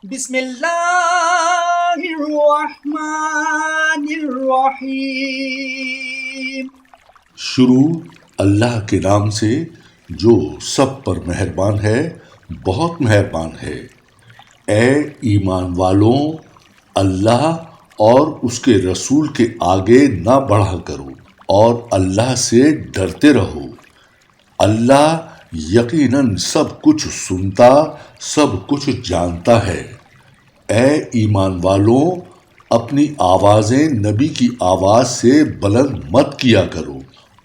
بسم اللہ الرحمن الرحیم۔ شروع اللہ کے نام سے جو سب پر مہربان ہے، بہت مہربان ہے۔ اے ایمان والوں، اللہ اور اس کے رسول کے آگے نہ بڑھا کرو اور اللہ سے ڈرتے رہو۔ اللہ یقیناً سب کچھ سنتا، سب کچھ جانتا ہے۔ اے ایمان والوں، اپنی آوازیں نبی کی آواز سے بلند مت کیا کرو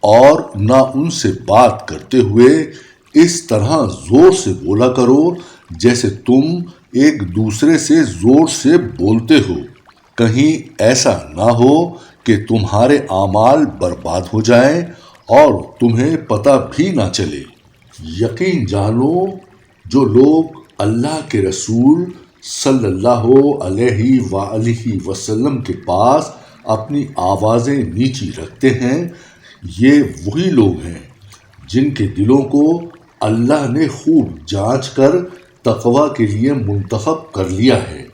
اور نہ ان سے بات کرتے ہوئے اس طرح زور سے بولا کرو جیسے تم ایک دوسرے سے زور سے بولتے ہو، کہیں ایسا نہ ہو کہ تمہارے اعمال برباد ہو جائیں اور تمہیں پتہ بھی نہ چلے۔ یقین جانو، جو لوگ اللہ کے رسول صلی اللہ علیہ وآلہ وسلم کے پاس اپنی آوازیں نیچی رکھتے ہیں، یہ وہی لوگ ہیں جن کے دلوں کو اللہ نے خوب جانچ کر تقوی کے لیے منتخب کر لیا ہے۔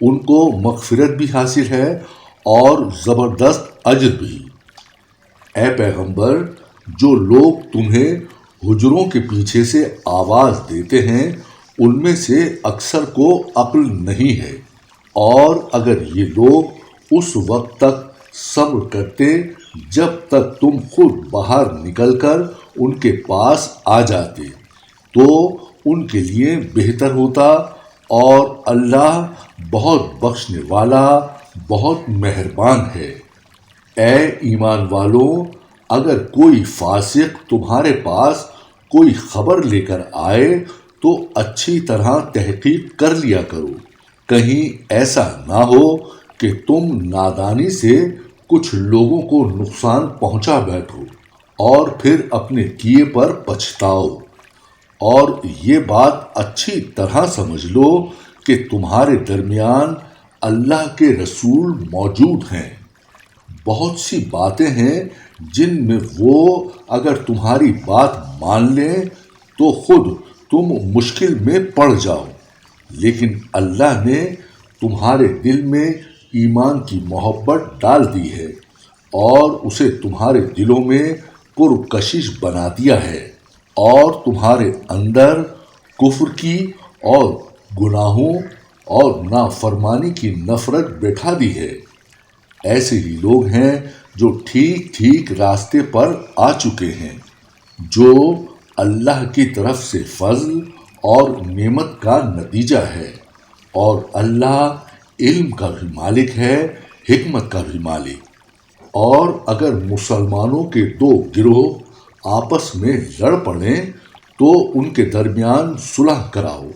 ان کو مغفرت بھی حاصل ہے اور زبردست اجر بھی۔ اے پیغمبر، جو لوگ تمہیں حجروں کے پیچھے سے آواز دیتے ہیں، ان میں سے اکثر کو عقل نہیں ہے، اور اگر یہ لوگ اس وقت تک صبر کرتے جب تک تم خود باہر نکل کر ان کے پاس آ جاتے تو ان کے لیے بہتر ہوتا، اور اللہ بہت بخشنے والا، بہت مہربان ہے۔ اے ایمان والوں، اگر کوئی فاسق تمہارے پاس کوئی خبر لے کر آئے تو اچھی طرح تحقیق کر لیا کرو، کہیں ایسا نہ ہو کہ تم نادانی سے کچھ لوگوں کو نقصان پہنچا بیٹھو اور پھر اپنے کیے پر پچھتاؤ۔ اور یہ بات اچھی طرح سمجھ لو کہ تمہارے درمیان اللہ کے رسول موجود ہیں۔ بہت سی باتیں ہیں جن میں وہ اگر تمہاری بات مان لیں تو خود تم مشکل میں پڑ جاؤ، لیکن اللہ نے تمہارے دل میں ایمان کی محبت ڈال دی ہے اور اسے تمہارے دلوں میں پرکشش بنا دیا ہے، اور تمہارے اندر کفر کی اور گناہوں اور نافرمانی کی نفرت بٹھا دی ہے۔ ایسے ہی لوگ ہیں جو ٹھیک ٹھیک راستے پر آ چکے ہیں، جو اللہ کی طرف سے فضل اور نعمت کا نتیجہ ہے، اور اللہ علم کا بھی مالک ہے، حکمت کا بھی مالک۔ اور اگر مسلمانوں کے دو گروہ آپس میں لڑ پڑیں تو ان کے درمیان صلح کراؤ،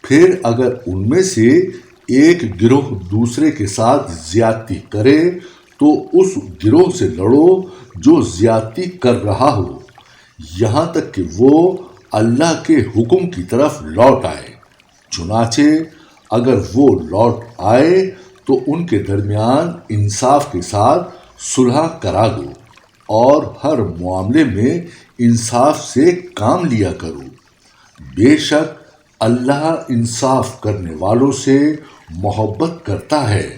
پھر اگر ان میں سے ایک گروہ دوسرے کے ساتھ زیادتی کرے تو اس گروہ سے لڑو جو زیادتی کر رہا ہو، یہاں تک کہ وہ اللہ کے حکم کی طرف لوٹ آئے۔ چنانچہ اگر وہ لوٹ آئے تو ان کے درمیان انصاف کے ساتھ صلح کرا دو، اور ہر معاملے میں انصاف سے کام لیا کرو۔ بے شک اللہ انصاف کرنے والوں سے محبت کرتا ہے۔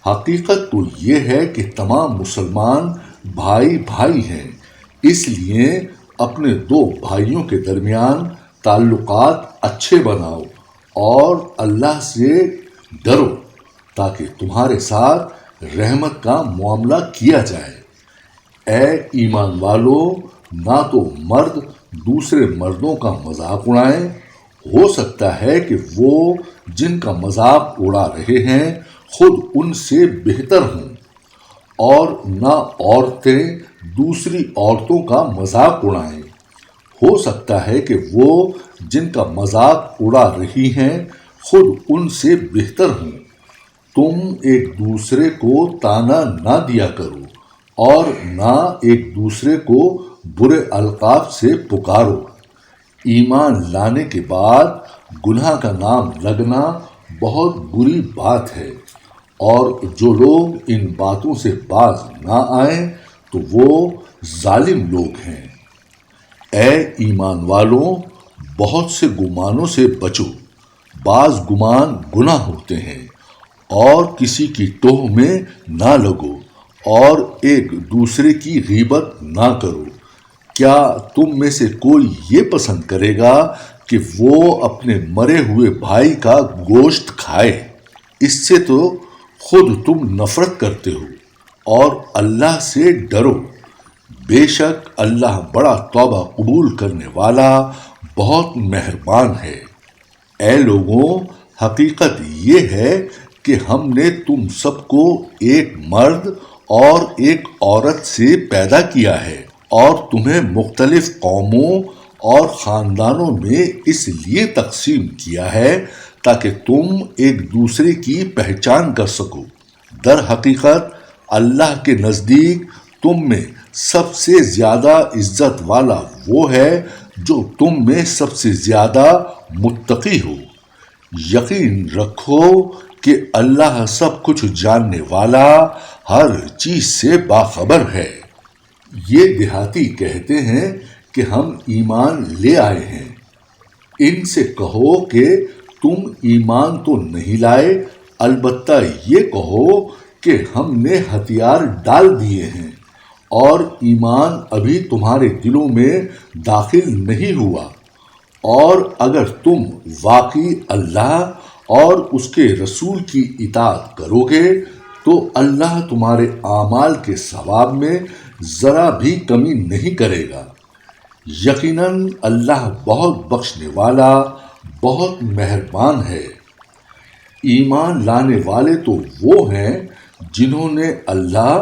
حقیقت تو یہ ہے کہ تمام مسلمان بھائی بھائی ہیں، اس لیے اپنے دو بھائیوں کے درمیان تعلقات اچھے بناؤ اور اللہ سے ڈرو تاکہ تمہارے ساتھ رحمت کا معاملہ کیا جائے۔ اے ایمان والو، نہ تو مرد دوسرے مردوں کا مذاق اڑائیں، ہو سکتا ہے کہ وہ جن کا مذاق اڑا رہے ہیں خود ان سے بہتر ہوں، اور نہ عورتیں دوسری عورتوں کا مذاق اڑائیں، ہو سکتا ہے کہ وہ جن کا مذاق اڑا رہی ہیں خود ان سے بہتر ہوں۔ تم ایک دوسرے کو طعنہ نہ دیا کرو اور نہ ایک دوسرے کو برے القاب سے پکارو۔ ایمان لانے کے بعد گناہ کا نام لگنا بہت بری بات ہے، اور جو لوگ ان باتوں سے باز نہ آئیں تو وہ ظالم لوگ ہیں۔ اے ایمان والوں، بہت سے گمانوں سے بچو بعض گمان گناہ ہوتے ہیں، اور کسی کی ٹوہ میں نہ لگو، اور ایک دوسرے کی غیبت نہ کرو۔ کیا تم میں سے کوئی یہ پسند کرے گا کہ وہ اپنے مرے ہوئے بھائی کا گوشت کھائے؟ اس سے تو خود تم نفرت کرتے ہو، اور اللہ سے ڈرو۔ بے شک اللہ بڑا توبہ قبول کرنے والا، بہت مہربان ہے۔ اے لوگوں، حقیقت یہ ہے کہ ہم نے تم سب کو ایک مرد اور ایک عورت سے پیدا کیا ہے، اور تمہیں مختلف قوموں اور خاندانوں میں اس لیے تقسیم کیا ہے تاکہ تم ایک دوسرے کی پہچان کر سکو۔ در حقیقت اللہ کے نزدیک تم میں سب سے زیادہ عزت والا وہ ہے جو تم میں سب سے زیادہ متقی ہو۔ یقین رکھو کہ اللہ سب کچھ جاننے والا، ہر چیز سے باخبر ہے۔ یہ دیہاتی کہتے ہیں کہ ہم ایمان لے آئے ہیں۔ ان سے کہو کہ تم ایمان تو نہیں لائے، البتہ یہ کہو کہ ہم نے ہتھیار ڈال دیے ہیں، اور ایمان ابھی تمہارے دلوں میں داخل نہیں ہوا۔ اور اگر تم واقعی اللہ اور اس کے رسول کی اطاعت کرو گے تو اللہ تمہارے اعمال کے ثواب میں ذرا بھی کمی نہیں کرے گا۔ یقیناً اللہ بہت بخشنے والا، بہت مہربان ہے۔ ایمان لانے والے تو وہ ہیں جنہوں نے اللہ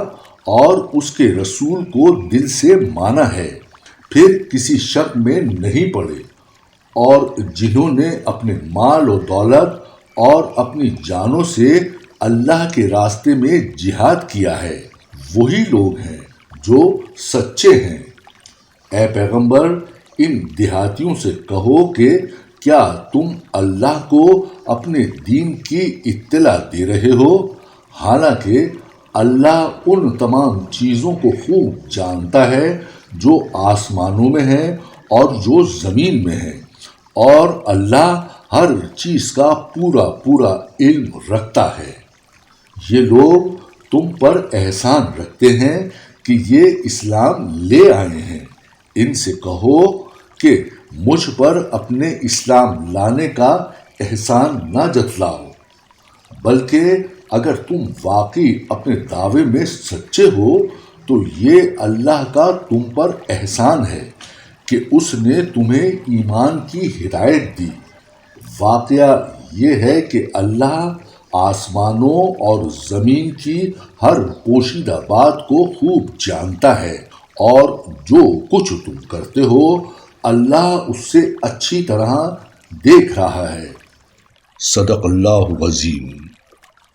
اور اس کے رسول کو دل سے مانا ہے، پھر کسی شک میں نہیں پڑے، اور جنہوں نے اپنے مال و دولت اور اپنی جانوں سے اللہ کے راستے میں جہاد کیا ہے، وہی لوگ ہیں جو سچے ہیں۔ اے پیغمبر، ان دیہاتیوں سے کہو کہ کیا تم اللہ کو اپنے دین کی اطلاع دے رہے ہو، حالانکہ اللہ ان تمام چیزوں کو خوب جانتا ہے جو آسمانوں میں ہیں اور جو زمین میں ہیں، اور اللہ ہر چیز کا پورا پورا علم رکھتا ہے۔ یہ لوگ تم پر احسان رکھتے ہیں کہ یہ اسلام لے آئے ہیں۔ ان سے کہو کہ مجھ پر اپنے اسلام لانے کا احسان نہ جتلاؤ، بلکہ اگر تم واقعی اپنے دعوے میں سچے ہو تو یہ اللہ کا تم پر احسان ہے کہ اس نے تمہیں ایمان کی ہدایت دی۔ واقعہ یہ ہے کہ اللہ آسمانوں اور زمین کی ہر پوشیدہ بات کو خوب جانتا ہے، اور جو کچھ تم کرتے ہو اللہ اس سے اچھی طرح دیکھ رہا ہے۔ صدق اللہ العظیم۔